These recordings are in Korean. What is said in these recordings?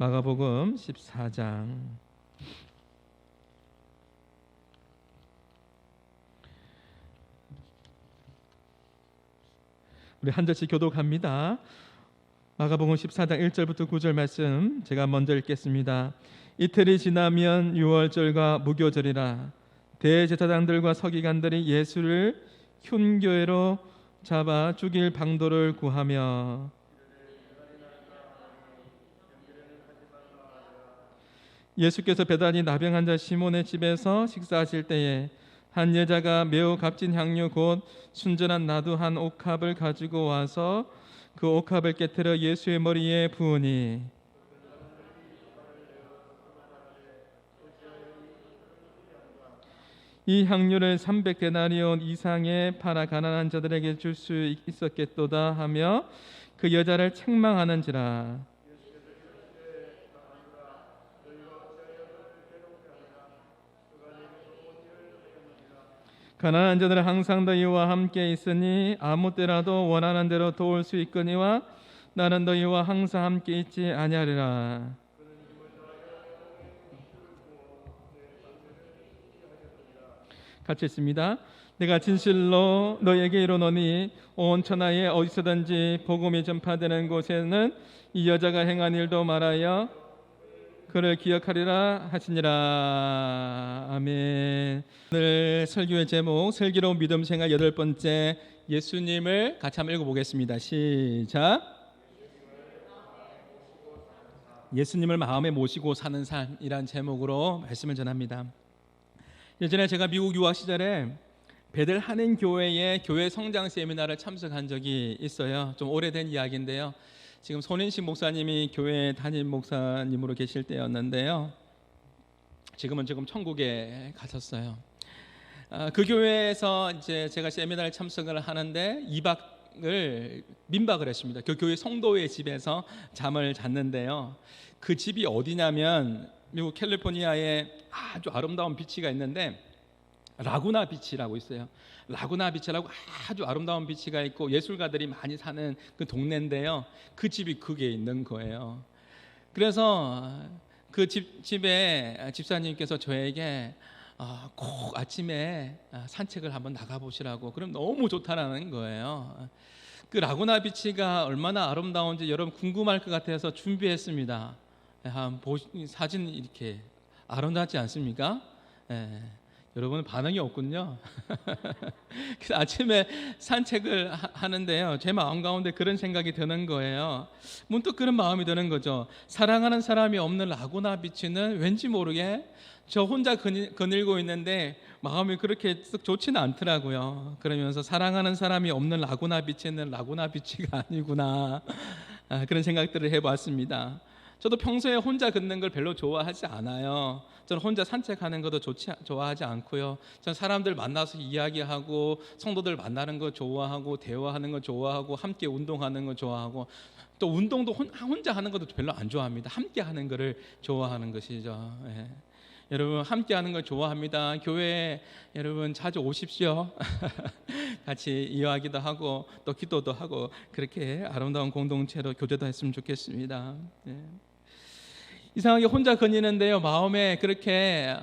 마가복음 14장. 우리 한 절씩 교독합니다. 마가복음 14장 1절부터 9절 말씀 제가 먼저 읽겠습니다. 이틀이 지나면 유월절과 무교절이라. 대제사장들과 서기관들이 예수를 흉교회로 잡아 죽일 방도를 구하며 예수께서 베다니 나병 환자 시몬의 집에서 식사하실 때에 한 여자가 매우 값진 향유 곧 순전한 나두 한 옥합을 가지고 와서 그 옥합을 깨뜨려 예수의 머리에 부으니 이 향유를 300데나리온 이상에 팔아 가난한 자들에게 줄 수 있었겠도다 하며 그 여자를 책망하는지라. 가난한 자들은 항상 너희와 함께 있으니 아무 때라도 원하는 대로 도울 수 있거니와 나는 너희와 항상 함께 있지 아니하리라. 같이 있습니다. 내가 진실로 너희에게 이르노니 온 천하에 어디서든지 복음이 전파되는 곳에는 이 여자가 행한 일도 말하여 그를 기억하리라 하시니라. 아멘. 오늘 설교의 제목 슬기로운 믿음 생활 8번째 예수님을 같이 한번 읽어보겠습니다. 시작. 예수님을 마음에 모시고 사는 삶이란 제목으로 말씀을 전합니다. 예전에 제가 미국 유학 시절에 베들 한인 교회의 교회 성장 세미나를 참석한 적이 있어요. 좀 오래된 이야기인데요. 지금 손인식 목사님이 교회 담임 목사님으로 계실 때였는데요. 지금은 천국에 가셨어요. 그 교회에서 이제 제가 세미나를 참석을 하는데 2박을 민박을 했습니다. 그 교회 성도의 집에서 잠을 잤는데요. 그 집이 어디냐면 미국 캘리포니아에 아주 아름다운 비치가 있는데 라구나 비치라고 있어요. 라구나 비치라고 아주 아름다운 비치가 있고 예술가들이 많이 사는 그 동네인데요. 그 집이 그게 있는 거예요. 그래서 그 집에 집사님께서 저에게 꼭 아침에 산책을 한번 나가보시라고. 그럼 너무 좋다라는 거예요. 그 라구나 비치가 얼마나 아름다운지 여러분 궁금할 것 같아서 준비했습니다. 사진 이렇게 아름답지 않습니까? 여러분 반응이 없군요. 그래서 아침에 산책을 하는데요, 제 마음 가운데 그런 생각이 드는 거예요. 문득 그런 마음이 드는 거죠. 사랑하는 사람이 없는 라구나 비치는 왠지 모르게 저 혼자 거닐고 있는데 마음이 그렇게 썩 좋지는 않더라고요. 그러면서 사랑하는 사람이 없는 라구나 비치는 라구나 비치가 아니구나, 그런 생각들을 해봤습니다. 저도 평소에 혼자 걷는 걸 별로 좋아하지 않아요. 저는 혼자 산책하는 것도 좋아하지 않고요. 저는 사람들 만나서 이야기하고 성도들 만나는 거 좋아하고 대화하는 거 좋아하고 함께 운동하는 거 좋아하고 또 운동도 혼자 하는 것도 별로 안 좋아합니다. 함께 하는 거를 좋아하는 것이죠. 여러분 함께 하는 걸 좋아합니다. 교회에 여러분 자주 오십시오. 같이 이야기도 하고 또 기도도 하고 그렇게 아름다운 공동체로 교제도 했으면 좋겠습니다. 이상하게 혼자 거니는데요, 마음에 그렇게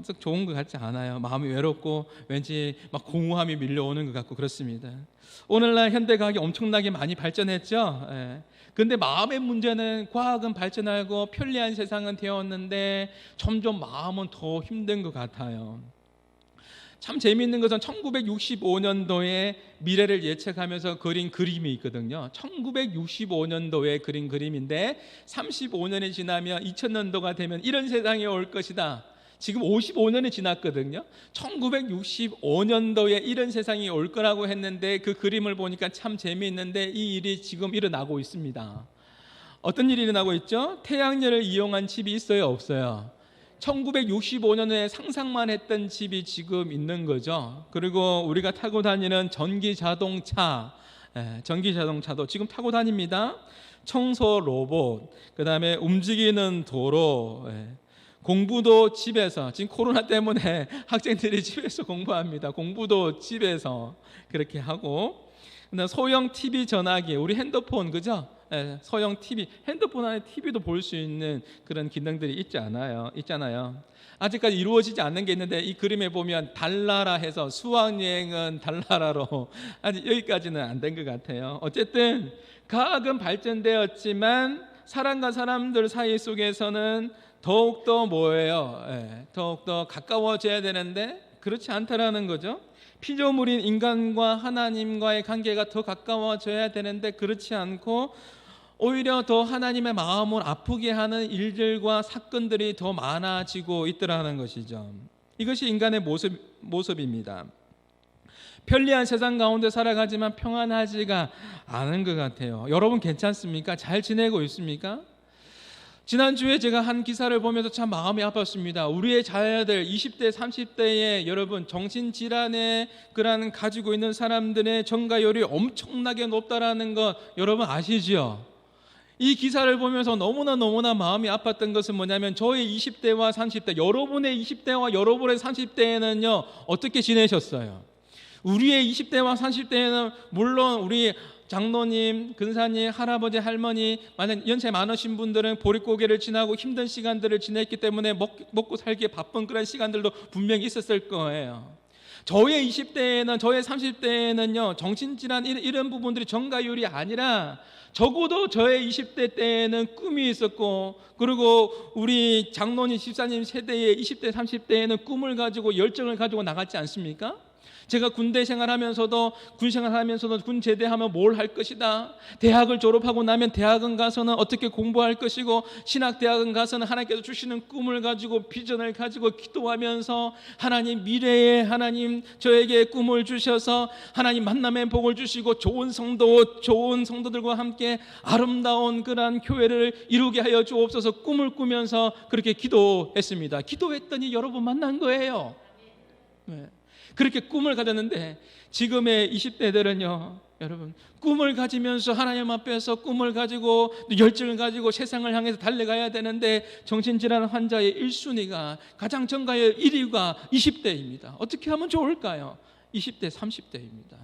썩 좋은 것 같지 않아요. 마음이 외롭고 왠지 막 공허함이 밀려오는 것 같고 그렇습니다. 오늘날 현대과학이 엄청나게 많이 발전했죠. 그런데 마음의 문제는 과학은 발전하고 편리한 세상은 되었는데 점점 마음은 더 힘든 것 같아요. 참 재미있는 것은 1965년도에 미래를 예측하면서 그린 그림이 있거든요. 1965년도에 그린 그림인데 35년이 지나면 2000년도가 되면 이런 세상이 올 것이다. 지금 55년이 지났거든요. 1965년도에 이런 세상이 올 거라고 했는데 그 그림을 보니까 참 재미있는데 이 일이 지금 일어나고 있습니다. 어떤 일이 일어나고 있죠? 태양열을 이용한 집이 있어요, 없어요? 1965년에 상상만 했던 집이 지금 있는 거죠. 그리고 우리가 타고 다니는 전기 자동차도 지금 타고 다닙니다. 청소 로봇, 그 다음에 움직이는 도로, 공부도 집에서, 지금 코로나 때문에 학생들이 집에서 공부합니다. 공부도 집에서 그렇게 하고, 소형 TV 전화기, 우리 핸드폰, 그죠? 소형 TV, 핸드폰 안에 TV도 볼 수 있는 그런 기능들이 있잖아요. 아직까지 이루어지지 않는 게 있는데 이 그림에 보면 달나라 해서 수학여행은 달나라로 아직 여기까지는 안 된 것 같아요. 어쨌든 과학은 발전되었지만 사람과 사람들 사이 속에서는 더욱더 뭐예요? 더욱더 가까워져야 되는데 그렇지 않다라는 거죠. 피조물인 인간과 하나님과의 관계가 더 가까워져야 되는데 그렇지 않고 오히려 더 하나님의 마음을 아프게 하는 일들과 사건들이 더 많아지고 있더라는 것이죠. 이것이 인간의 모습입니다. 편리한 세상 가운데 살아가지만 평안하지가 않은 것 같아요. 여러분 괜찮습니까? 잘 지내고 있습니까? 지난주에 제가 한 기사를 보면서 참 마음이 아팠습니다. 우리의 자녀들 20대, 30대에 여러분 정신질환에 그런 가지고 있는 사람들의 전가율이 엄청나게 높다라는 거 여러분 아시죠? 이 기사를 보면서 너무나 마음이 아팠던 것은 뭐냐면 저의 20대와 30대, 여러분의 20대와 여러분의 30대에는요 어떻게 지내셨어요? 우리의 20대와 30대에는 물론 우리 장로님, 근사님, 할아버지, 할머니, 만약 연세 많으신 분들은 보릿고개를 지나고 힘든 시간들을 지냈기 때문에 먹고 살기에 바쁜 그런 시간들도 분명히 있었을 거예요. 저의 20대에는, 저의 30대에는요 정신질환 이런 부분들이 전가율이 아니라 적어도 저의 20대 때에는 꿈이 있었고, 그리고 우리 장로님, 집사님 세대의 20대, 30대에는 꿈을 가지고 열정을 가지고 나갔지 않습니까? 제가 군대 생활하면서도 군 제대하면 뭘 할 것이다, 대학을 졸업하고 나면 대학원 가서는 어떻게 공부할 것이고, 신학대학원 가서는 하나님께서 주시는 꿈을 가지고 비전을 가지고 기도하면서 하나님, 미래에 하나님 저에게 꿈을 주셔서 하나님 만남의 복을 주시고 좋은 성도들과 함께 아름다운 그러한 교회를 이루게 하여 주옵소서 꿈을 꾸면서 그렇게 기도했습니다. 기도했더니 여러분 만난 거예요. 네. 그렇게 꿈을 가졌는데 지금의 20대들은요 여러분 꿈을 가지면서 하나님 앞에서 꿈을 가지고 열정을 가지고 세상을 향해서 달려가야 되는데 정신질환 환자의 1순위가 가장 전가의 1위가 20대입니다. 어떻게 하면 좋을까요? 20대, 30대입니다.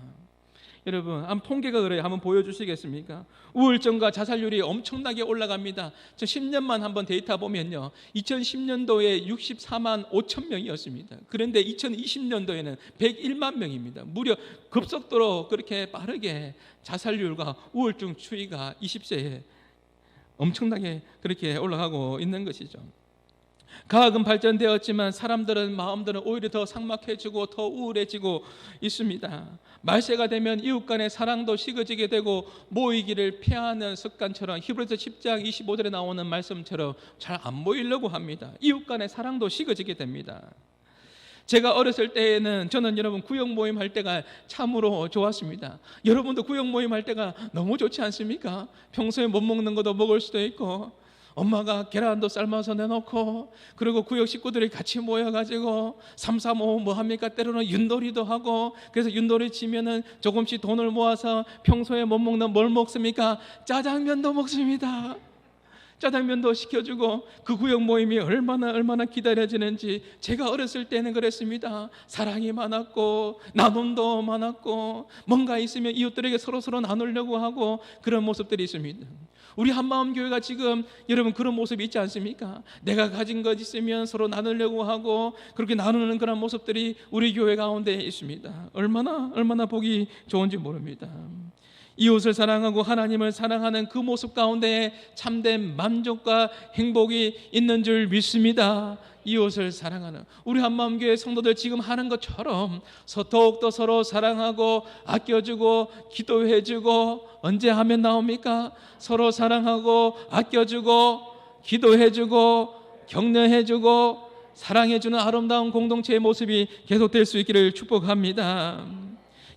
여러분 한번 통계가 그래요. 한번 보여주시겠습니까? 우울증과 자살률이 엄청나게 올라갑니다. 저 10년만 한번 데이터 보면요 2010년도에 64만 5천 명이었습니다. 그런데 2020년도에는 101만 명입니다. 무려 급속도로 그렇게 빠르게 자살률과 우울증 추이가 20세에 엄청나게 그렇게 올라가고 있는 것이죠. 과학은 발전되었지만 사람들은 마음들은 오히려 더 삭막해지고 더 우울해지고 있습니다. 말세가 되면 이웃 간의 사랑도 식어지게 되고 모이기를 피하는 습관처럼 히브리서 10장 25절에 나오는 말씀처럼 잘 안 모이려고 합니다. 이웃 간의 사랑도 식어지게 됩니다. 제가 어렸을 때에는 저는 여러분 구역 모임 할 때가 참으로 좋았습니다. 여러분도 구역 모임 할 때가 너무 좋지 않습니까? 평소에 못 먹는 것도 먹을 수도 있고, 엄마가 계란도 삶아서 내놓고, 그리고 구역 식구들이 같이 모여가지고 3, 4, 5 뭐 합니까? 때로는 윷놀이도 하고, 그래서 윷놀이 치면은 조금씩 돈을 모아서 평소에 못 먹는 뭘 먹습니까? 짜장면도 먹습니다. 짜장면도 시켜주고, 그 구역 모임이 얼마나 기다려지는지. 제가 어렸을 때는 그랬습니다. 사랑이 많았고 나눔도 많았고, 뭔가 있으면 이웃들에게 서로 나누려고 하고 그런 모습들이 있습니다. 우리 한마음교회가 지금 여러분 그런 모습이 있지 않습니까? 내가 가진 것 있으면 서로 나누려고 하고 그렇게 나누는 그런 모습들이 우리 교회 가운데 있습니다. 얼마나 보기 좋은지 모릅니다. 이웃을 사랑하고 하나님을 사랑하는 그 모습 가운데 참된 만족과 행복이 있는 줄 믿습니다. 이웃을 사랑하는 우리 한마음교회 성도들 지금 하는 것처럼 더욱더 서로 사랑하고 아껴주고 기도해주고, 언제 하면 나옵니까? 서로 사랑하고 아껴주고 기도해주고 격려해주고 사랑해주는 아름다운 공동체의 모습이 계속될 수 있기를 축복합니다.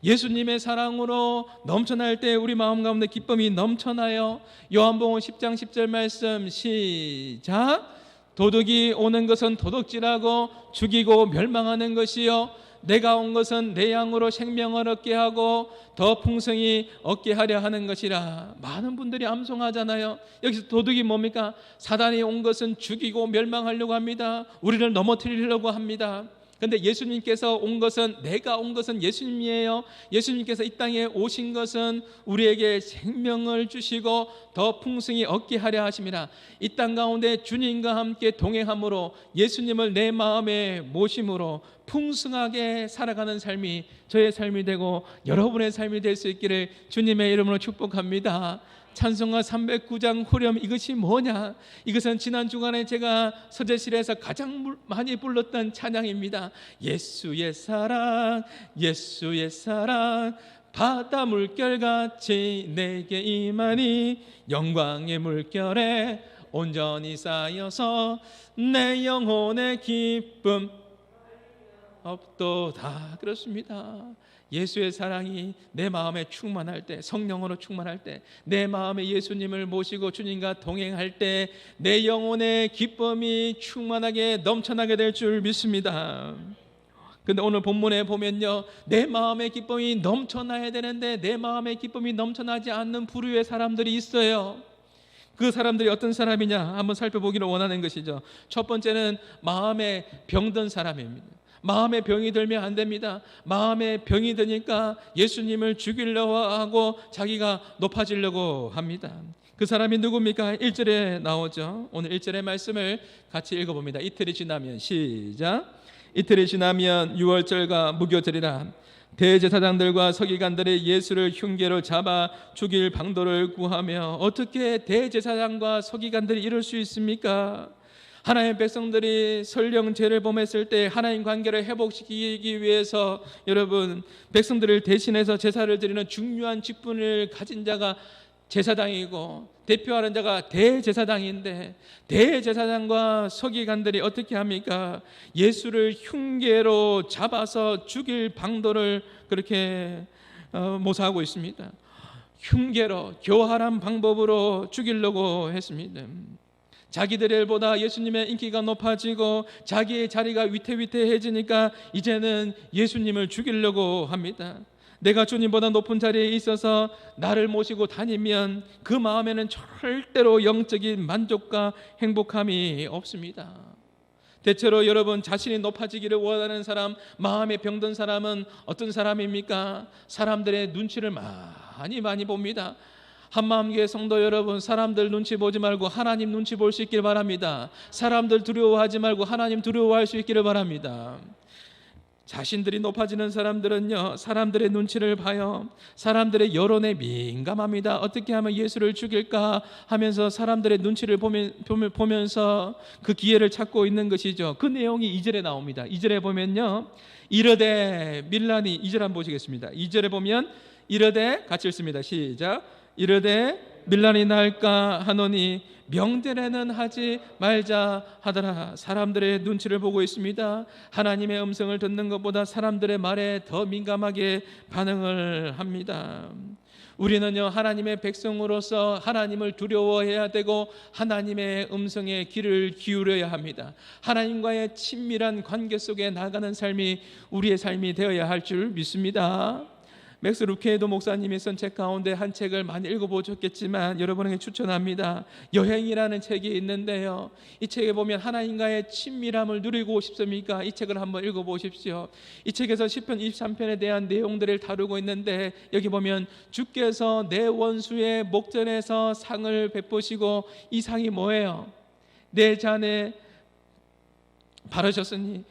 예수님의 사랑으로 넘쳐날 때 우리 마음 가운데 기쁨이 넘쳐나요. 요한복음 10장 10절 말씀 시작. 도둑이 오는 것은 도둑질하고 죽이고 멸망하는 것이요, 내가 온 것은 내 양으로 생명을 얻게 하고 더 풍성히 얻게 하려 하는 것이라. 많은 분들이 암송하잖아요. 여기서 도둑이 뭡니까? 사단이 온 것은 죽이고 멸망하려고 합니다. 우리를 넘어뜨리려고 합니다. 그런데 예수님께서 온 것은, 내가 온 것은 예수님이에요. 예수님께서 이 땅에 오신 것은 우리에게 생명을 주시고 더 풍성히 얻게 하려 하심이라. 이 땅 가운데 주님과 함께 동행함으로, 예수님을 내 마음에 모심으로 풍성하게 살아가는 삶이 저의 삶이 되고 여러분의 삶이 될 수 있기를 주님의 이름으로 축복합니다. 찬송가 309장 후렴, 이것이 뭐냐? 이것은 지난 주간에 제가 서재실에서 가장 많이 불렀던 찬양입니다. 예수의 사랑, 예수의 사랑, 바다 물결같이 내게 임하니 영광의 물결에 온전히 쌓여서 내 영혼의 기쁨 없도다. 그렇습니다. 예수의 사랑이 내 마음에 충만할 때, 성령으로 충만할 때, 내 마음에 예수님을 모시고 주님과 동행할 때 내 영혼의 기쁨이 충만하게 넘쳐나게 될 줄 믿습니다. 근데 오늘 본문에 보면요, 내 마음의 기쁨이 넘쳐나야 되는데 내 마음의 기쁨이 넘쳐나지 않는 부류의 사람들이 있어요. 그 사람들이 어떤 사람이냐 한번 살펴보기를 원하는 것이죠. 첫 번째는 마음에 병든 사람입니다. 마음에 병이 들면 안 됩니다. 마음에 병이 드니까 예수님을 죽이려고 하고 자기가 높아지려고 합니다. 그 사람이 누굽니까? 1절에 나오죠. 오늘 1절의 말씀을 같이 읽어봅니다. 이틀이 지나면, 시작. 이틀이 지나면 유월절과 무교절이라. 대제사장들과 서기관들이 예수를 흉계로 잡아 죽일 방도를 구하며, 어떻게 대제사장과 서기관들이 이럴 수 있습니까? 하나님의 백성들이 설령 죄를 범했을 때 하나님 관계를 회복시키기 위해서 여러분, 백성들을 대신해서 제사를 드리는 중요한 직분을 가진 자가 제사장이고 대표하는 자가 대제사장인데, 대제사장과 서기관들이 어떻게 합니까? 예수를 흉계로 잡아서 죽일 방도를 그렇게 모사하고 있습니다. 흉계로, 교활한 방법으로 죽이려고 했습니다. 자기들 일보다 예수님의 인기가 높아지고 자기의 자리가 위태위태해지니까 이제는 예수님을 죽이려고 합니다. 내가 주님보다 높은 자리에 있어서 나를 모시고 다니면 그 마음에는 절대로 영적인 만족과 행복함이 없습니다. 대체로 여러분, 자신이 높아지기를 원하는 사람, 마음에 병든 사람은 어떤 사람입니까? 사람들의 눈치를 많이 봅니다. 한마음교회 성도 여러분, 사람들 눈치 보지 말고 하나님 눈치 볼 수 있기를 바랍니다. 사람들 두려워하지 말고 하나님 두려워할 수 있기를 바랍니다. 자신들이 높아지는 사람들은요, 사람들의 눈치를 봐요. 사람들의 여론에 민감합니다. 어떻게 하면 예수를 죽일까 하면서 사람들의 눈치를 보면서 그 기회를 찾고 있는 것이죠. 그 내용이 2절에 나옵니다. 2절에 보면요, 이르되 밀라니, 2절 한번 보시겠습니다. 2절에 보면 이르되, 같이 읽습니다. 시작. 이르되 밀란이 날까 하노니 명절에는 하지 말자 하더라. 사람들의 눈치를 보고 있습니다. 하나님의 음성을 듣는 것보다 사람들의 말에 더 민감하게 반응을 합니다. 우리는요, 하나님의 백성으로서 하나님을 두려워해야 되고 하나님의 음성에 귀를 기울여야 합니다. 하나님과의 친밀한 관계 속에 나가는 삶이 우리의 삶이 되어야 할 줄 믿습니다. 맥스 루케이도 목사님이 쓴 책 가운데 한 책을 많이 읽어보셨겠지만 여러분에게 추천합니다. 여행이라는 책이 있는데요, 이 책에 보면 하나님과의 친밀함을 누리고 싶습니까? 이 책을 한번 읽어보십시오. 이 책에서 시편 23편에 대한 내용들을 다루고 있는데, 여기 보면 주께서 내 원수의 목전에서 상을 베푸시고, 이 상이 뭐예요? 내 잔에 바르셨으니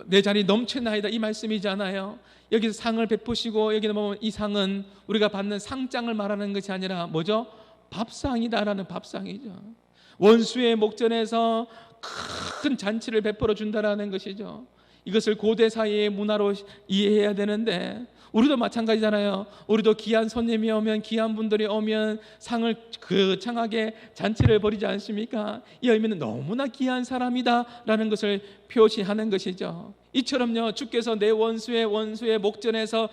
내 잔이 넘치나이다, 이 말씀이잖아요. 여기서 상을 베푸시고, 여기는 보면 이 상은 우리가 받는 상장을 말하는 것이 아니라 뭐죠? 밥상이다라는 밥상이죠. 원수의 목전에서 큰 잔치를 베풀어 준다라는 것이죠. 이것을 고대 사회의 문화로 이해해야 되는데, 우리도 마찬가지잖아요. 우리도 귀한 손님이 오면, 귀한 분들이 오면 상을 거창하게 잔치를 벌이지 않습니까? 이 의미는 너무나 귀한 사람이다라는 것을 표시하는 것이죠. 이처럼요, 주께서 내 원수의 목전에서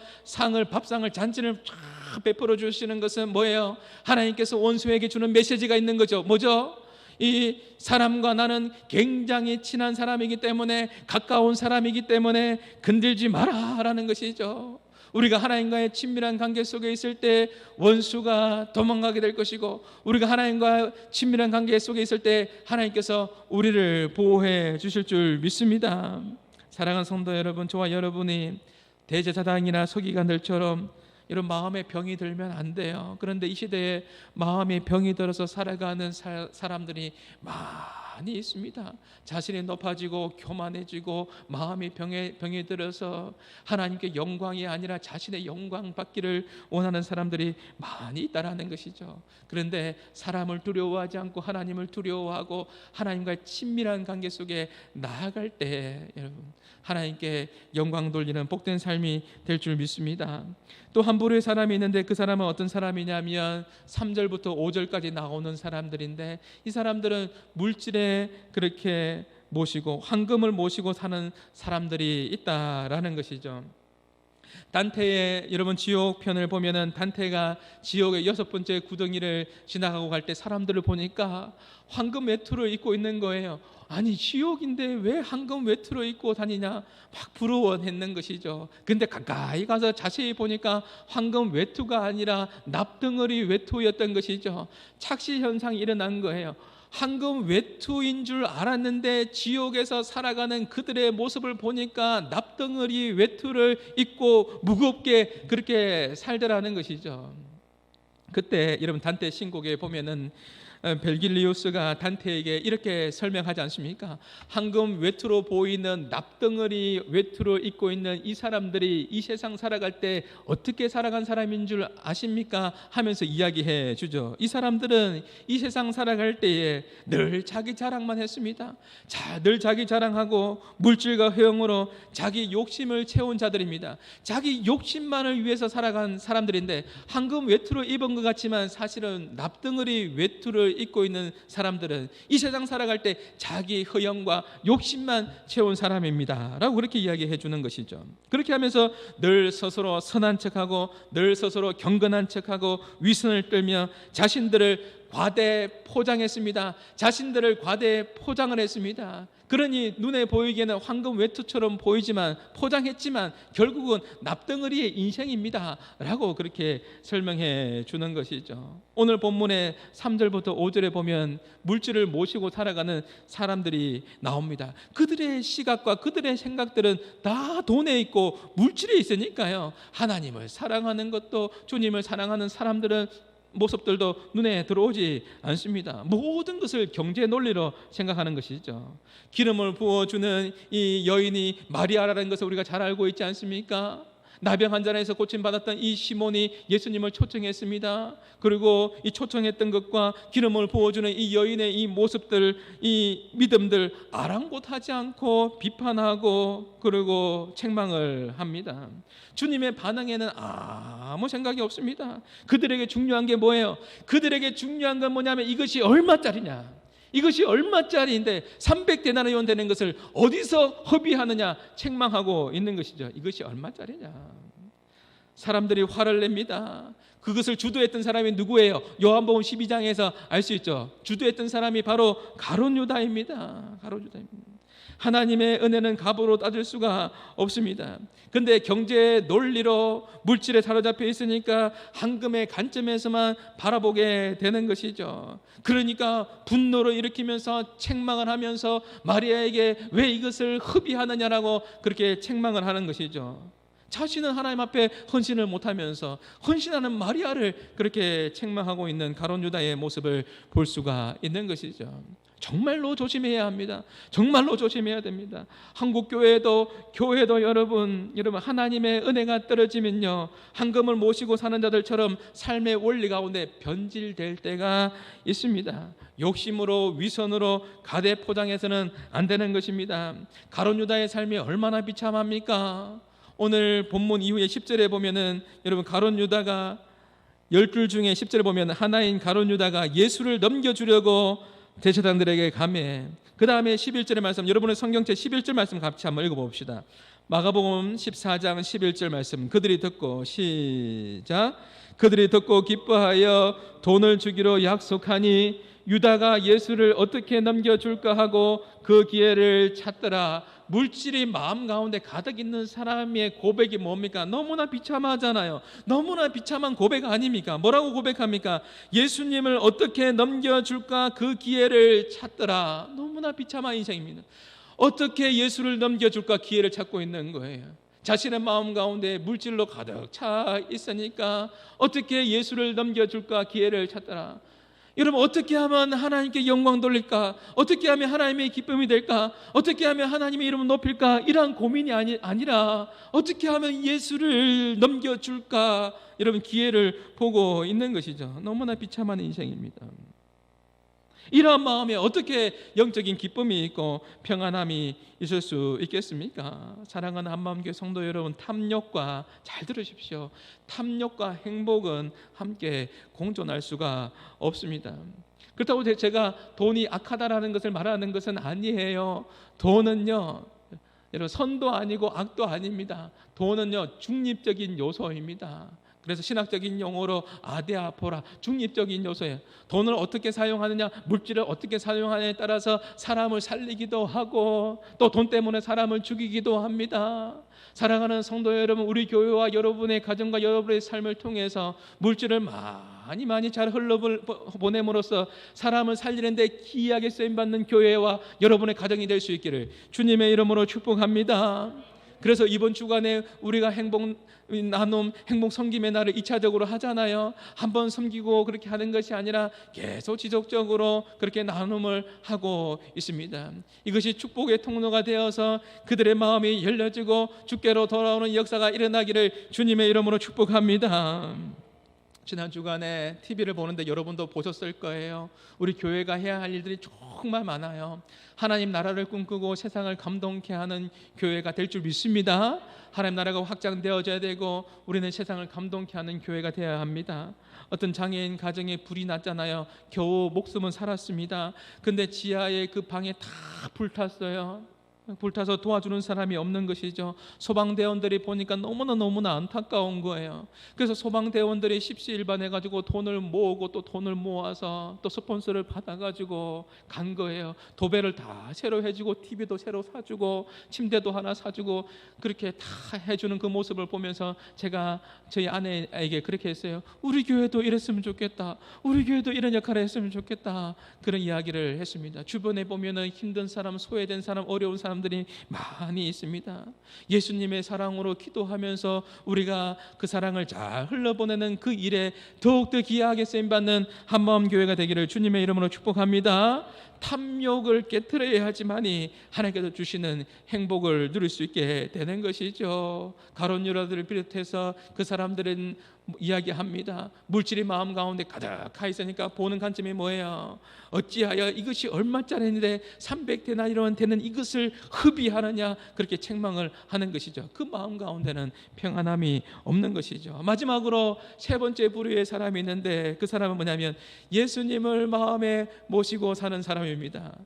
밥상을, 잔치를 쫙 베풀어 주시는 것은 뭐예요? 하나님께서 원수에게 주는 메시지가 있는 거죠. 뭐죠? 이 사람과 나는 굉장히 친한 사람이기 때문에, 가까운 사람이기 때문에 건들지 마라라는 것이죠. 우리가 하나님과의 친밀한 관계 속에 있을 때 원수가 도망가게 될 것이고, 우리가 하나님과 친밀한 관계 속에 있을 때 하나님께서 우리를 보호해 주실 줄 믿습니다. 사랑하는 성도 여러분, 저와 여러분이 대제사장이나 서기관들처럼 이런 마음의 병이 들면 안 돼요. 그런데 이 시대에 마음의 병이 들어서 살아가는 사람들이 많이 있습니다. 자신이 높아지고 교만해지고 마음의 병이 들어서 하나님께 영광이 아니라 자신의 영광 받기를 원하는 사람들이 많이 있다라는 것이죠. 그런데 사람을 두려워하지 않고 하나님을 두려워하고 하나님과의 친밀한 관계 속에 나아갈 때 여러분 하나님께 영광 돌리는 복된 삶이 될 줄 믿습니다. 또 한 부류의 사람이 있는데 그 사람은 어떤 사람이냐면 3절부터 5절까지 나오는 사람들인데 이 사람들은 물질에 그렇게 모시고 황금을 모시고 사는 사람들이 있다라는 것이죠. 단테의 여러분 지옥 편을 보면은 단테가 지옥의 6번째 구덩이를 지나가고 갈 때 사람들을 보니까 황금 외투를 입고 있는 거예요. 아니 지옥인데 왜 황금 외투를 입고 다니냐 막 부러워했는 것이죠. 근데 가까이 가서 자세히 보니까 황금 외투가 아니라 납덩어리 외투였던 것이죠. 착시 현상이 일어난 거예요. 황금 외투인 줄 알았는데 지옥에서 살아가는 그들의 모습을 보니까 납덩어리 외투를 입고 무겁게 그렇게 살더라는 것이죠. 그때 여러분 단테 신곡에 보면은 벨길리우스가 단테에게 이렇게 설명하지 않습니까? 황금 외투로 보이는 납덩어리 외투를 입고 있는 이 사람들이 이 세상 살아갈 때 어떻게 살아간 사람인 줄 아십니까? 하면서 이야기해 주죠. 이 사람들은 이 세상 살아갈 때에 늘 자기 자랑만 했습니다. 늘 자기 자랑하고 물질과 허영으로 자기 욕심을 채운 자들입니다. 자기 욕심만을 위해서 살아간 사람들인데 황금 외투를 입은 것 같지만 사실은 납덩어리 외투를 입고 있는 사람들은 이 세상 살아갈 때 자기 허영과 욕심만 채운 사람입니다 라고 그렇게 이야기해 주는 것이죠. 그렇게 하면서 늘 스스로 선한 척하고 늘 스스로 경건한 척하고 위선을 떨며 자신들을 과대 포장했습니다. 자신들을 과대 포장을 했습니다. 그러니 눈에 보이기에는 황금 외투처럼 보이지만 포장했지만 결국은 납덩어리의 인생입니다 라고 그렇게 설명해 주는 것이죠. 오늘 본문의 3절부터 5절에 보면 물질을 모시고 살아가는 사람들이 나옵니다. 그들의 시각과 그들의 생각들은 다 돈에 있고 물질에 있으니까요. 하나님을 사랑하는 것도 주님을 사랑하는 사람들은 모습들도 눈에 들어오지 않습니다. 모든 것을 경제 논리로 생각하는 것이죠. 기름을 부어주는 이 여인이 마리아라는 것을 우리가 잘 알고 있지 않습니까? 나병 환자에서 고침받았던 이 시몬이 예수님을 초청했습니다. 그리고 이 초청했던 것과 기름을 부어주는 이 여인의 이 모습들, 이 믿음들 아랑곳하지 않고 비판하고 그리고 책망을 합니다. 주님의 반응에는 아무 생각이 없습니다. 그들에게 중요한 게 뭐예요? 그들에게 중요한 건 뭐냐면 이것이 얼마짜리냐? 이것이 얼마짜리인데 300데나리온 되는 것을 어디서 허비하느냐 책망하고 있는 것이죠. 이것이 얼마짜리냐? 사람들이 화를 냅니다. 그것을 주도했던 사람이 누구예요? 요한복음 12장에서 알 수 있죠. 주도했던 사람이 바로 가룟 유다입니다. 가룟 유다입니다. 하나님의 은혜는 값으로 따질 수가 없습니다. 그런데 경제의 논리로 물질에 사로잡혀 있으니까 황금의 관점에서만 바라보게 되는 것이죠. 그러니까 분노를 일으키면서 책망을 하면서 마리아에게 왜 이것을 허비하느냐라고 그렇게 책망을 하는 것이죠. 자신은 하나님 앞에 헌신을 못하면서 헌신하는 마리아를 그렇게 책망하고 있는 가룟 유다의 모습을 볼 수가 있는 것이죠. 정말로 조심해야 합니다. 정말로 조심해야 됩니다. 한국 교회도 여러분 하나님의 은혜가 떨어지면요 황금을 모시고 사는 자들처럼 삶의 원리 가운데 변질될 때가 있습니다. 욕심으로 위선으로 가대 포장해서는 안 되는 것입니다. 가룟 유다의 삶이 얼마나 비참합니까? 오늘 본문 이후에 10절에 보면은 여러분 가룟 유다가 10줄 중에 10절에 보면 하나인 가룟 유다가 예수를 넘겨주려고 대제사장들에게 가매. 그 다음에 11절의 말씀, 여러분의 성경책 11절 말씀 같이 한번 읽어봅시다. 마가복음 14장 11절 말씀. 그들이 듣고 시작. 그들이 듣고 기뻐하여 돈을 주기로 약속하니 유다가 예수를 어떻게 넘겨줄까 하고 그 기회를 찾더라. 물질이 마음 가운데 가득 있는 사람의 고백이 뭡니까? 너무나 비참하잖아요. 너무나 비참한 고백 아닙니까? 뭐라고 고백합니까? 예수님을 어떻게 넘겨줄까 그 기회를 찾더라. 너무나 비참한 인생입니다. 어떻게 예수를 넘겨줄까 기회를 찾고 있는 거예요. 자신의 마음 가운데 물질로 가득 차 있으니까 어떻게 예수를 넘겨줄까 기회를 찾더라. 여러분, 어떻게 하면 하나님께 영광 돌릴까? 어떻게 하면 하나님의 기쁨이 될까? 어떻게 하면 하나님의 이름을 높일까? 이러한 고민이 아니라 어떻게 하면 예수를 넘겨줄까? 여러분, 기회를 보고 있는 것이죠. 너무나 비참한 인생입니다. 이러한 마음에 어떻게 영적인 기쁨이 있고 평안함이 있을 수 있겠습니까? 사랑하는 한마음교회 성도 여러분, 탐욕과, 잘 들으십시오, 탐욕과 행복은 함께 공존할 수가 없습니다. 그렇다고 제가 돈이 악하다라는 것을 말하는 것은 아니에요. 돈은요, 여러분, 선도 아니고 악도 아닙니다. 돈은요, 중립적인 요소입니다. 그래서 신학적인 용어로 아데아포라, 중립적인 요소예요. 돈을 어떻게 사용하느냐, 물질을 어떻게 사용하느냐에 따라서 사람을 살리기도 하고 또 돈 때문에 사람을 죽이기도 합니다. 사랑하는 성도 여러분, 우리 교회와 여러분의 가정과 여러분의 삶을 통해서 물질을 많이 잘 흘러보냄으로써 사람을 살리는데 기이하게 쓰임받는 교회와 여러분의 가정이 될 수 있기를 주님의 이름으로 축복합니다. 그래서 이번 주간에 우리가 행복 나눔, 행복 섬김의 날을 2차적으로 하잖아요. 한번 섬기고 그렇게 하는 것이 아니라 계속 지속적으로 그렇게 나눔을 하고 있습니다. 이것이 축복의 통로가 되어서 그들의 마음이 열려지고 주께로 돌아오는 역사가 일어나기를 주님의 이름으로 축복합니다. 지난 주간에 TV를 보는데 여러분도 보셨을 거예요. 우리 교회가 해야 할 일들이 정말 많아요. 하나님 나라를 꿈꾸고 세상을 감동케 하는 교회가 될 줄 믿습니다. 하나님 나라가 확장되어져야 되고 우리는 세상을 감동케 하는 교회가 되어야 합니다. 어떤 장애인 가정에 불이 났잖아요. 겨우 목숨은 살았습니다. 근데 지하에 그 방에 다 불탔어요. 불타서 도와주는 사람이 없는 것이죠. 소방대원들이 보니까 너무나 안타까운 거예요. 그래서 소방대원들이 십시일반해가지고 돈을 모으고 또 돈을 모아서 또 스폰서를 받아가지고 간 거예요. 도배를 다 새로 해주고 TV도 새로 사주고 침대도 하나 사주고 그렇게 다 해주는 그 모습을 보면서 제가 저희 아내에게 그렇게 했어요. 우리 교회도 이랬으면 좋겠다. 우리 교회도 이런 역할을 했으면 좋겠다. 그런 이야기를 했습니다. 주변에 보면은 힘든 사람, 소외된 사람, 어려운 사람들이 많이 있습니다. 예수님의 사랑으로 기도하면서 우리가 그 사랑을 잘 흘러보내는 그 일에 더욱더 귀하게 쓰임받는 한마음 교회가 되기를 주님의 이름으로 축복합니다. 탐욕을 깨트려야 하지만이 하나님께서 주시는 행복을 누릴 수 있게 되는 것이죠. 가룟 유다들을 비롯해서 그 사람들은 이야기합니다. 물질이 마음 가운데 가득하 있으니까 보는 관점이 뭐예요? 어찌하여 이것이 얼마짜리인데 300데나리온 되는 이것을 흡입하느냐, 그렇게 책망을 하는 것이죠. 그 마음 가운데는 평안함이 없는 것이죠. 마지막으로 세 번째 부류의 사람이 있는데 그 사람은 뭐냐면 예수님을 마음에 모시고 사는 사람입니다.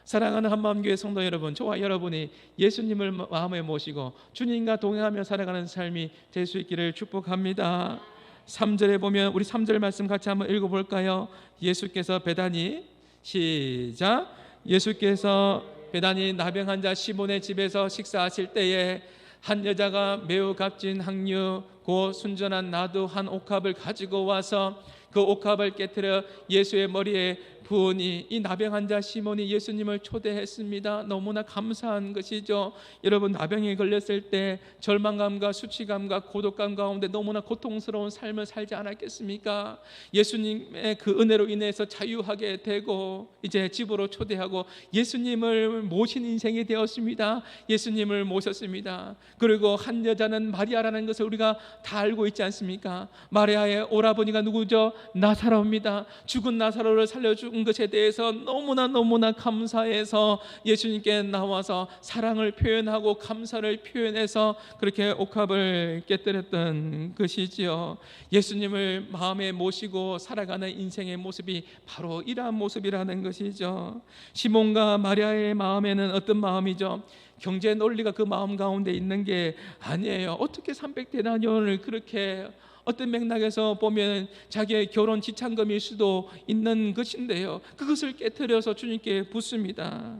사랑하는 한마음교회 성도 여러분, 저와 여러분이 예수님을 마음에 모시고 주님과 동행하며 살아가는 삶이 될 수 있기를 축복합니다. 3절에 보면 우리 3절 말씀 같이 한번 읽어볼까요? 예수께서 베다니, 시작. 예수께서 베다니 나병 환자 시몬의 집에서 식사하실 때에 한 여자가 매우 값진 향유 곧 순전한 나두 한 옥합을 가지고 와서 그 옥합을 깨뜨려 예수의 머리에 부으니, 이 나병 환자 시몬이 예수님을 초대했습니다. 너무나 감사한 것이죠. 여러분, 나병에 걸렸을 때 절망감과 수치감과 고독감 가운데 너무나 고통스러운 삶을 살지 않았겠습니까? 예수님의 그 은혜로 인해서 자유하게 되고 이제 집으로 초대하고 예수님을 모신 인생이 되었습니다. 예수님을 모셨습니다. 그리고 한 여자는 마리아라는 것을 우리가 다 알고 있지 않습니까? 마리아의 오라버니가 누구죠? 나사로입니다. 죽은 나사로를 살려준 것에 대해서 너무나 감사해서 예수님께 나와서 사랑을 표현하고 감사를 표현해서 그렇게 옥합을 깨뜨렸던 것이지요. 예수님을 마음에 모시고 살아가는 인생의 모습이 바로 이러한 모습이라는 것이죠. 시몬과 마리아의 마음에는 어떤 마음이죠? 경제 논리가 그 마음 가운데 있는 게 아니에요. 어떻게 300데나리온을 그렇게, 어떤 맥락에서 보면 자기의 결혼 지참금일 수도 있는 것인데요, 그것을 깨트려서 주님께 붓습니다.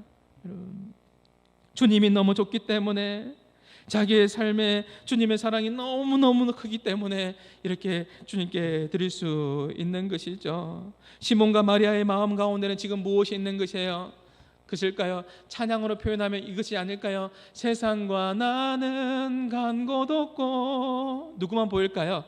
주님이 너무 좋기 때문에, 자기의 삶에 주님의 사랑이 너무너무 크기 때문에 이렇게 주님께 드릴 수 있는 것이죠. 시몬과 마리아의 마음 가운데는 지금 무엇이 있는 것이에요? 그것일까요? 찬양으로 표현하면 이것이 아닐까요? 세상과 나는 간 곳 없고 누구만 보일까요?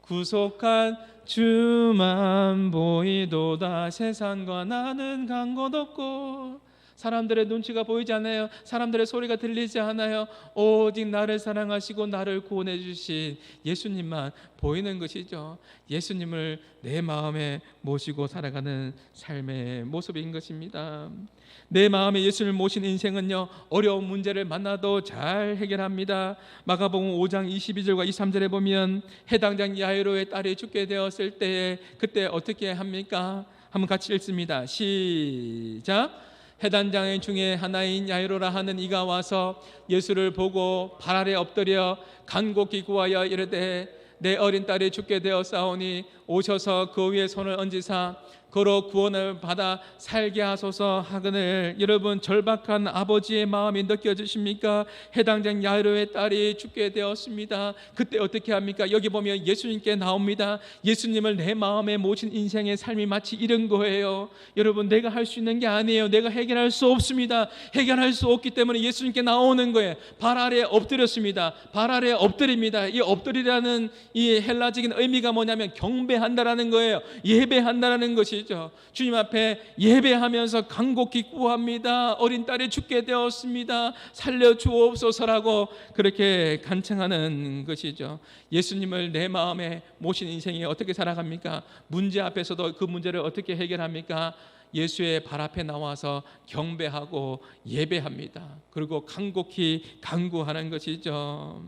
구속한 주만 보이도다. 세상과 나는 간 곳 없고 사람들의 눈치가 보이지 않아요. 사람들의 소리가 들리지 않아요. 오직 나를 사랑하시고 나를 구원해 주신 예수님만 보이는 것이죠. 예수님을 내 마음에 모시고 살아가는 삶의 모습인 것입니다. 내 마음에 예수를 모신 인생은요, 어려운 문제를 만나도 잘 해결합니다. 마가복음 5장 22절과 23절에 보면 해당장 야이로의 딸이 죽게 되었을 때에 그때 어떻게 합니까? 한번 같이 읽습니다. 시작. 해당 장인 중에 하나인 야이로라 하는 이가 와서 예수를 보고 발 아래 엎드려 간곡히 구하여 이르되 내 어린 딸이 죽게 되었사오니 오셔서 그 위에 손을 얹으사 그로 구원을 받아 살게 하소서 하거늘. 여러분, 절박한 아버지의 마음이 느껴지십니까? 해당장 야이로의 딸이 죽게 되었습니다. 그때 어떻게 합니까? 여기 보면 예수님께 나옵니다. 예수님을 내 마음에 모신 인생의 삶이 마치 이런 거예요. 여러분, 내가 할 수 있는 게 아니에요. 내가 해결할 수 없습니다. 해결할 수 없기 때문에 예수님께 나오는 거예요. 발 아래 엎드렸습니다. 발 아래 엎드립니다. 이 엎드리라는 이 헬라적인 의미가 뭐냐면 경배한다라는 거예요. 예배한다라는 것이 주님 앞에 예배하면서 간곡히 구합니다. 어린 딸이 죽게 되었습니다. 살려주옵소서라고 그렇게 간청하는 것이죠. 예수님을 내 마음에 모신 인생이 어떻게 살아갑니까? 문제 앞에서도 그 문제를 어떻게 해결합니까? 예수의 발 앞에 나와서 경배하고 예배합니다. 그리고 간곡히 간구하는 것이죠.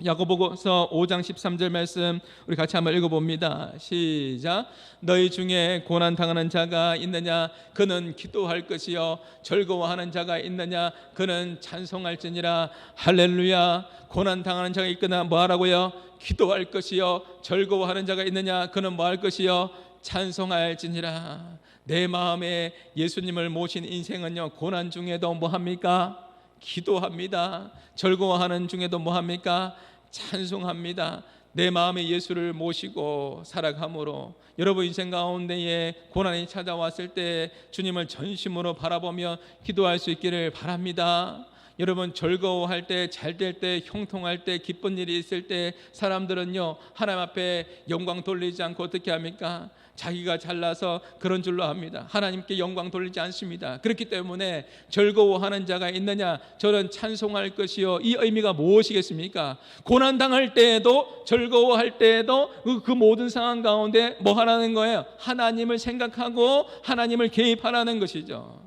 야고보서 5장 13절 말씀 우리 같이 한번 읽어봅니다. 시작. 너희 중에 고난 당하는 자가 있느냐? 그는 기도할 것이요. 즐거워하는 자가 있느냐? 그는 찬송할지니라. 할렐루야. 고난 당하는 자가 있거나 뭐하라고요? 기도할 것이요. 즐거워하는 자가 있느냐? 그는 뭐할 것이요? 찬송할지니라. 내 마음에 예수님을 모신 인생은요, 고난 중에도 뭐합니까? 기도합니다. 즐거워하는 중에도 뭐합니까? 찬송합니다. 내 마음에 예수를 모시고 살아감으로 여러분 인생 가운데에 고난이 찾아왔을 때 주님을 전심으로 바라보며 기도할 수 있기를 바랍니다. 여러분, 즐거워할 때, 잘 될 때, 형통할 때, 기쁜 일이 있을 때 사람들은요, 하나님 앞에 영광 돌리지 않고 어떻게 합니까? 자기가 잘나서 그런 줄로 합니다. 하나님께 영광 돌리지 않습니다. 그렇기 때문에 즐거워하는 자가 있느냐? 저는 찬송할 것이요. 이 의미가 무엇이겠습니까? 고난당할 때에도 즐거워할 때에도 그 모든 상황 가운데 뭐 하라는 거예요? 하나님을 생각하고 하나님을 개입하라는 것이죠.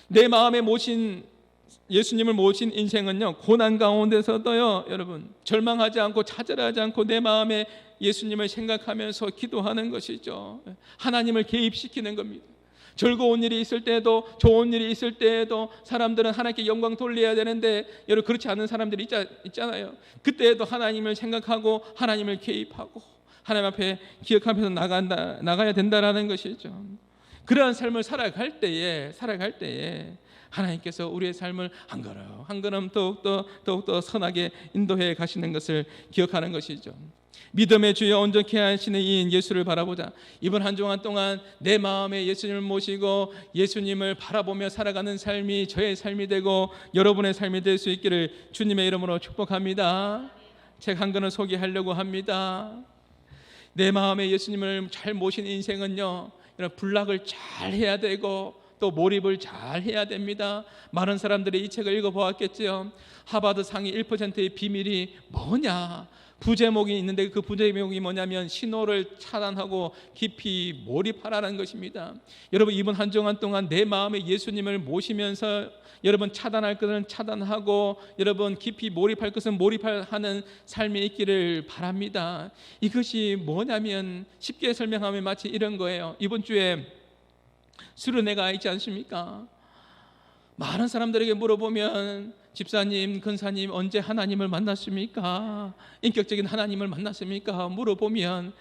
내 마음에 모신 예수님을 모신 인생은요, 고난 가운데서도요, 여러분, 절망하지 않고 좌절하지 않고 내 마음에 예수님을 생각하면서 기도하는 것이죠. 하나님을 개입시키는 겁니다. 즐거운 일이 있을 때도, 좋은 일이 있을 때에도 사람들은 하나님께 영광 돌려야 되는데 여러분, 그렇지 않은 사람들이 있잖아요. 그때에도 하나님을 생각하고 하나님을 개입하고 하나님 앞에 기억하면서 나가야 된다라는 것이죠. 그러한 삶을 살아갈 때에 하나님께서 우리의 삶을 한 걸음 한 걸음 더욱더 선하게 인도해 가시는 것을 기억하는 것이죠. 믿음의 주여 온전케 하시는 이인 예수를 바라보자. 이번 한 주간 동안 내 마음에 예수님을 모시고 예수님을 바라보며 살아가는 삶이 저의 삶이 되고 여러분의 삶이 될 수 있기를 주님의 이름으로 축복합니다. 책 한 권을 소개하려고 합니다. 내 마음에 예수님을 잘 모신 인생은요, 이런 분락을 잘 해야 되고 또 몰입을 잘 해야 됩니다. 많은 사람들이 이 책을 읽어보았겠지요. 하버드 상위 1%의 비밀이 뭐냐? 부제목이 있는데 그 부제목이 뭐냐면 신호를 차단하고 깊이 몰입하라는 것입니다. 여러분, 이번 한 주간 동안 내 마음에 예수님을 모시면서 여러분 차단할 것은 차단하고 여러분 깊이 몰입할 것은 몰입하는 삶이 있기를 바랍니다. 이것이 뭐냐면 쉽게 설명하면 마치 이런 거예요. 이번 주에 수련회가 있지 않습니까? 많은 사람들에게 물어보면 집사님, 근사님 언제 하나님을 만났습니까? 인격적인 하나님을 만났습니까? 물어보면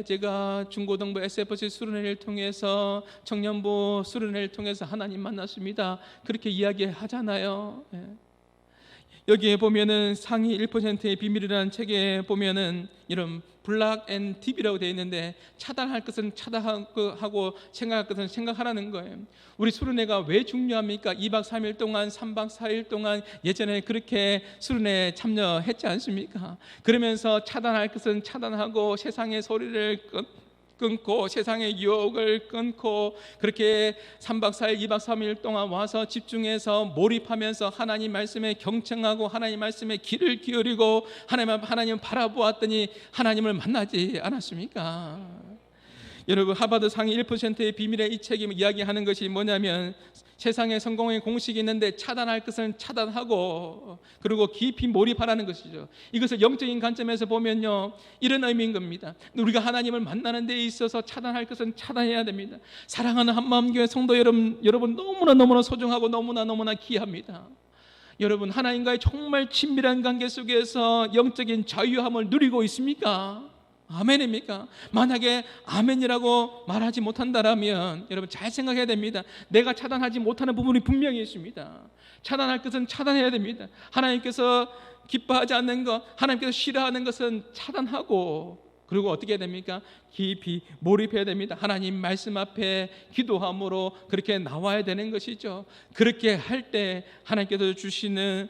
제가 중고등부 SFC 수련회를 통해서 청년부 수련회를 통해서 하나님 만났습니다. 그렇게 이야기하잖아요. 여기에 보면은 상위 1%의 비밀이라는 책에 보면은 이런 블락 앤 딥이라고 되어 있는데, 차단할 것은 차단하고 생각할 것은 생각하라는 거예요. 우리 수련회가 왜 중요합니까? 2박 3일 동안 3박 4일 동안 예전에 그렇게 수련회 참여했지 않습니까? 그러면서 차단할 것은 차단하고 세상의 소리를 끊고 세상의 유혹을 끊고 그렇게 3박 4일 2박 3일 동안 와서 집중해서 몰입하면서 하나님 말씀에 경청하고 하나님 말씀에 귀를 기울이고 하나님을 바라보았더니 하나님을 만나지 않았습니까? 여러분, 하버드 상위 1%의 비밀의 이 책이 이야기하는 것이 뭐냐면, 세상에 성공의 공식이 있는데 차단할 것은 차단하고 그리고 깊이 몰입하라는 것이죠. 이것을 영적인 관점에서 보면요, 이런 의미인 겁니다. 우리가 하나님을 만나는 데 있어서 차단할 것은 차단해야 됩니다. 사랑하는 한마음교회 성도 여러분 너무나 소중하고 너무나 귀합니다. 여러분, 하나님과의 정말 친밀한 관계 속에서 영적인 자유함을 누리고 있습니까? 아멘입니까? 만약에 아멘이라고 말하지 못한다라면 여러분 잘 생각해야 됩니다. 내가 차단하지 못하는 부분이 분명히 있습니다. 차단할 것은 차단해야 됩니다. 하나님께서 기뻐하지 않는 것, 하나님께서 싫어하는 것은 차단하고, 그리고 어떻게 해야 됩니까? 깊이 몰입해야 됩니다. 하나님 말씀 앞에 기도함으로 그렇게 나와야 되는 것이죠. 그렇게 할 때 하나님께서 주시는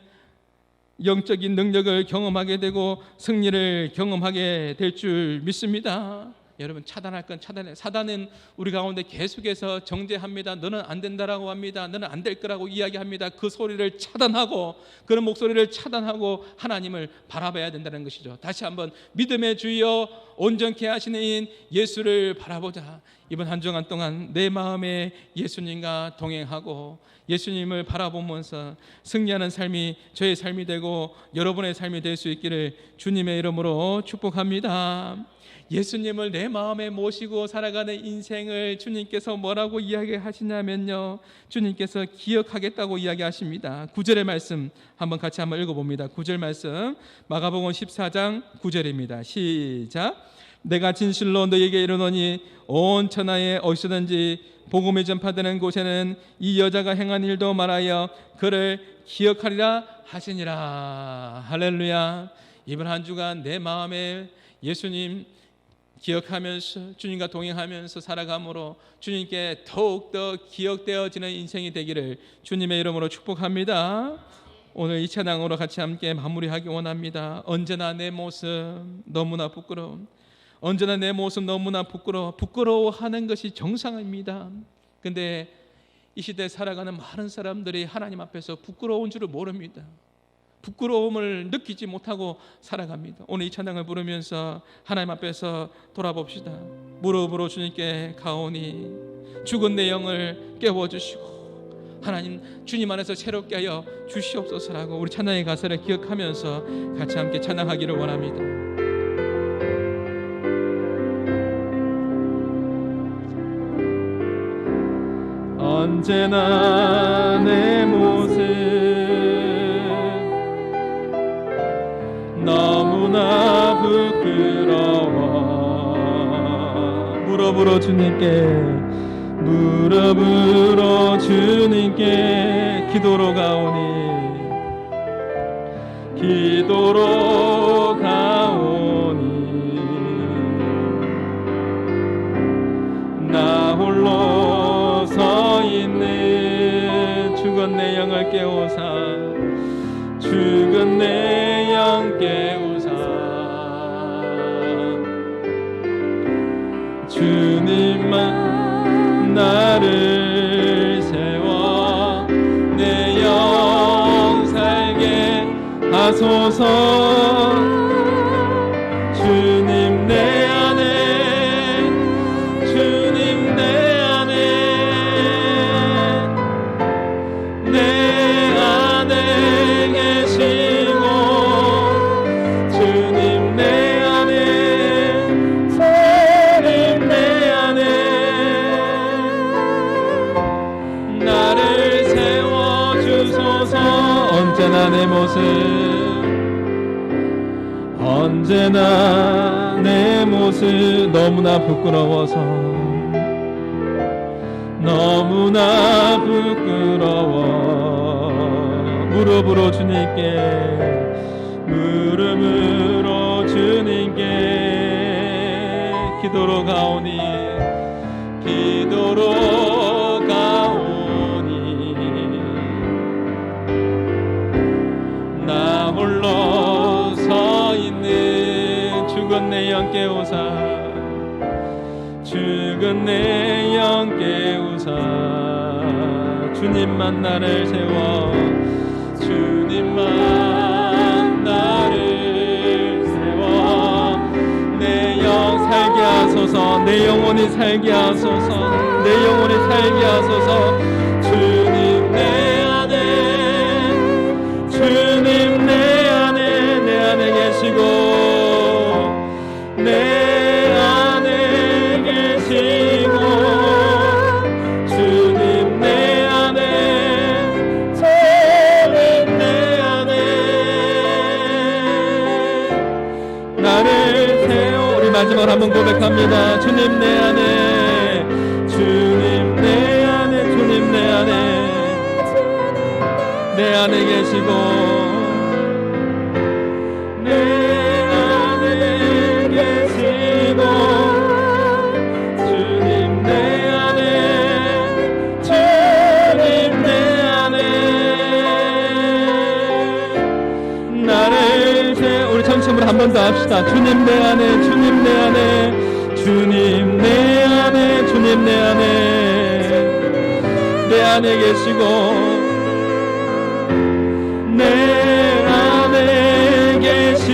영적인 능력을 경험하게 되고 승리를 경험하게 될 줄 믿습니다. 여러분, 차단할 건 차단해. 사단은 우리 가운데 계속해서 정죄합니다. 너는 안 된다라고 합니다. 너는 안 될 거라고 이야기합니다. 그 소리를 차단하고, 그런 목소리를 차단하고 하나님을 바라봐야 된다는 것이죠. 다시 한번 믿음의 주여 온전케 하시는 인 예수를 바라보자. 이번 한 주간 동안 내 마음에 예수님과 동행하고 예수님을 바라보면서 승리하는 삶이 저의 삶이 되고 여러분의 삶이 될 수 있기를 주님의 이름으로 축복합니다. 예수님을 내 마음에 모시고 살아가는 인생을 주님께서 뭐라고 이야기하시냐면요, 주님께서 기억하겠다고 이야기하십니다. 9절의 말씀 한번 같이 한번 읽어봅니다. 9절 말씀, 마가복음 14장 9절입니다. 시작. 내가 진실로 너에게 이르노니 온 천하에 어디서든지 복음이 전파되는 곳에는 이 여자가 행한 일도 말하여 그를 기억하리라 하시니라. 할렐루야. 이번 한 주간 내 마음에 예수님 기억하면서 주님과 동행하면서 살아감으로 주님께 더욱더 기억되어지는 인생이 되기를 주님의 이름으로 축복합니다. 오늘 이 찬양으로 같이 함께 마무리하기 원합니다. 언제나 내 모습 너무나 부끄러움, 언제나 내 모습 너무나 부끄러워하는 것이 정상입니다. 근데 이 시대에 살아가는 많은 사람들이 하나님 앞에서 부끄러운 줄을 모릅니다. 부끄러움을 느끼지 못하고 살아갑니다. 오늘 이 찬양을 부르면서 하나님 앞에서 돌아봅시다. 무릎으로 주님께 가오니 죽은 내 영을 깨워주시고 하나님 주님 안에서 새롭게 하여 주시옵소서라고 우리 찬양의 가사를 기억하면서 같이 함께 찬양하기를 원합니다. 언제나 내 모습 너무나 부끄러워 무릎으로 주님께 기도로 가오니 나 홀로 서 있는 죽은 내 영을 깨우사 죽은 내 영 깨우사 주님만 나를 세워 내 영 살게 하소서. 주님 내 안에 주님 내 안에 내 안에 계시고 주님 내 안에 주님 내 안에 나를 세워주소서. 언제나 내 모습 언제나 내 모습 너무나 부끄러워서 너무나 부끄러워 무릎으로 주님께, 무릎으로 주님께 기도로 가오니, 기도로 가오니, 나 홀로 서 있는 죽은 내 영 깨우사, 죽은 내 영 깨우사, 주님만 나를 세워, 주님만 나를 세워, 내 영 살게 하소서, 내 영혼이 살게 하소서, 내 영혼이 살게 하소서. 주님 내 안에, 주님 내 안에, 내 안에 계시고, 내 안에 계시고, 주님 내 안에, 주님 내 안에 나를 세워. 우리 마지막으로 한번 고백합니다. 주님 내 안에, 주님 내 안에, 주님 내 안에, 내 안에 계시고, 내 안에 계시고, 주님 내 안에, 주님 내 안에 나를 세워. 우리 전체적으로 한 번 더 합시다. 주님 내 안에, 주님 내 안에, 주님 내 안에, 주님 내 안에, 내 안에 계시고, 내 안에 계시,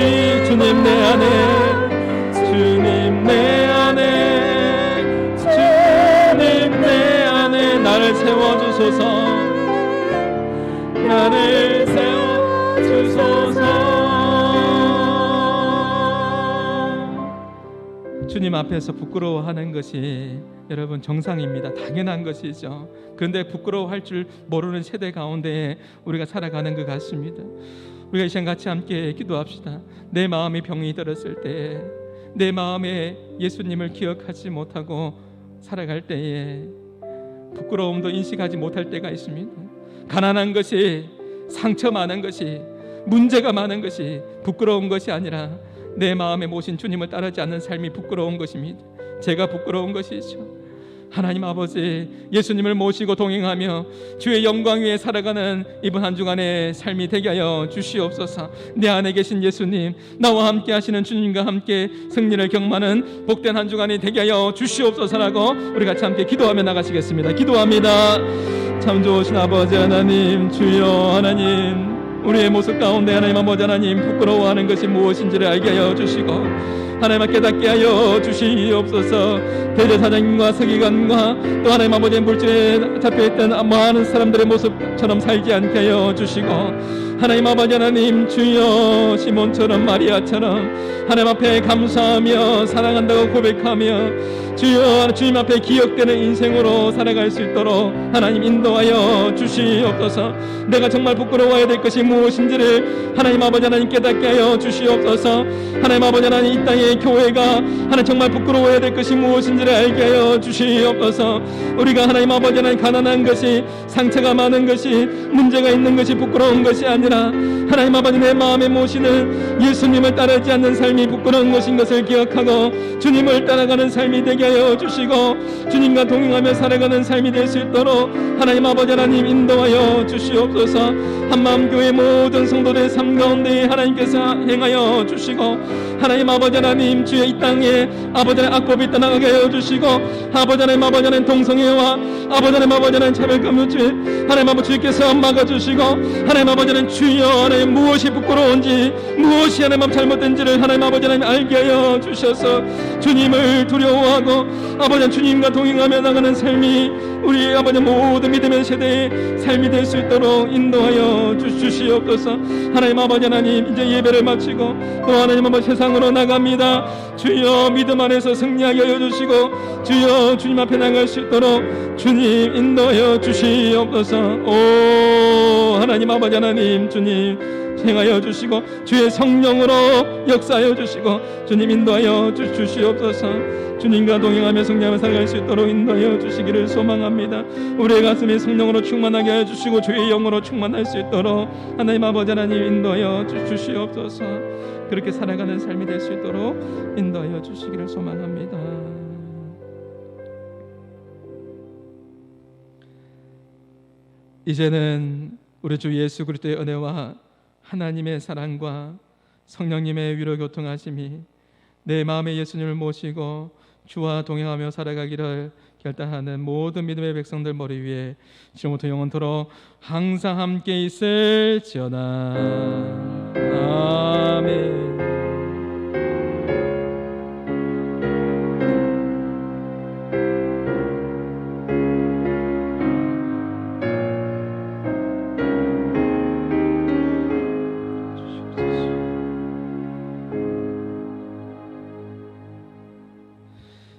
주님 내 안에, 주님 내 안에, 주님 내 안에 나를 세워주소서, 나를 세워주소서. 주님 앞에서 부끄러워하는 것이 여러분 정상입니다. 당연한 것이죠. 그런데 부끄러워할 줄 모르는 세대 가운데 우리가 살아가는 것 같습니다. 우리가 이 시간 같이 함께 기도합시다. 내 마음에 병이 들었을 때, 내 마음에 예수님을 기억하지 못하고 살아갈 때에 부끄러움도 인식하지 못할 때가 있습니다. 가난한 것이, 상처 많은 것이, 문제가 많은 것이 부끄러운 것이 아니라 내 마음에 모신 주님을 따르지 않는 삶이 부끄러운 것입니다. 제가 부끄러운 것이죠. 하나님 아버지, 예수님을 모시고 동행하며 주의 영광 위에 살아가는 이번 한 주간의 삶이 되게 하여 주시옵소서. 내 안에 계신 예수님, 나와 함께 하시는 주님과 함께 승리를 경험하는 복된 한 주간이 되게 하여 주시옵소서라고 우리 같이 함께 기도하며 나가시겠습니다. 기도합니다. 참 좋으신 아버지 하나님, 주여 하나님, 우리의 모습 가운데 하나님 아버지 하나님 부끄러워하는 것이 무엇인지를 알게 하여 주시고 하나님 깨닫게 하여 주시옵소서. 대제사장님과 서기관과 또 하나님 아버지의 물질에 잡혀있던 많은 사람들의 모습처럼 살지 않게 하여 주시고, 하나님 아버지 하나님 주여 시몬처럼 마리아처럼 하나님 앞에 감사하며 사랑한다고 고백하며 주여 주님 앞에 기억되는 인생으로 살아갈 수 있도록 하나님 인도하여 주시옵소서. 내가 정말 부끄러워해야 될 것이 무엇인지를 하나님 아버지 하나님 깨닫게 하여 주시옵소서. 하나님 아버지 하나님 이 땅의 교회가 하나님 정말 부끄러워해야 될 것이 무엇인지를 알게 하여 주시옵소서. 우리가 하나님 아버지 하나님 가난한 것이, 상처가 많은 것이, 문제가 있는 것이 부끄러운 것이 아니라 하나님 아버지 내 마음에 모시는 예수님을 따르지 않는 삶이 부끄러운 것인 것을 기억하고 주님을 따라가는 삶이 되게 하여 주시고 주님과 동행하며 살아가는 삶이 될 수 있도록 하나님 아버지 하나님 인도하여 주시옵소서. 한마음교회 모든 성도들의 삶 가운데 하나님께서 행하여 주시고 하나님 아버지 하나님 주의 이 땅에 아버지 하나님 악법이 떠나가게 하여 주시고 아버지 하나님 아버지 하나님 동성애와 아버지 하나님 아버지 하나님 차별금융죄 하나님 아버지 주께서 막아주시고 하나님 아버지 하나님 주여 하나님 무엇이 부끄러운지 무엇이 하나님 앞 잘못된지를 하나님 아버지 하나님 알게 하여 주셔서 주님을 두려워하고 아버지 하나님 주님과 동행하며 나가는 삶이 우리 아버지 모든 믿음의 세대의 삶이 될 수 있도록 인도하여 주시옵소서. 하나님 아버지 하나님 이제 예배를 마치고 또 하나님 아버지 세상으로 나갑니다. 주여 믿음 안에서 승리하게 하여 주시고 주여 주님 앞에 나갈 수 있도록 주님 인도하여 주시옵소서. 오 하나님 아버지 하나님 주님 행하여 주시고 주의 성령으로 역사하여 주시고 주님 인도하여 주시옵소서. 주님과 동행하며 성령을 살아갈 수 있도록 인도하여 주시기를 소망합니다. 우리의 가슴이 성령으로 충만하게 하여 주시고 주의 영으로 충만할 수 있도록 하나님 아버지 하나님 인도하여 주시옵소서. 그렇게 살아가는 삶이 될 수 있도록 인도하여 주시기를 소망합니다. 이제는 우리 주 예수 그리스도의 은혜와 하나님의 사랑과 성령님의 위로 교통하심이 내 마음에 예수님을 모시고 주와 동행하며 살아가기를 결단하는 모든 믿음의 백성들 머리 위에 지금부터 영원토록 항상 함께 있을지어다. 아멘.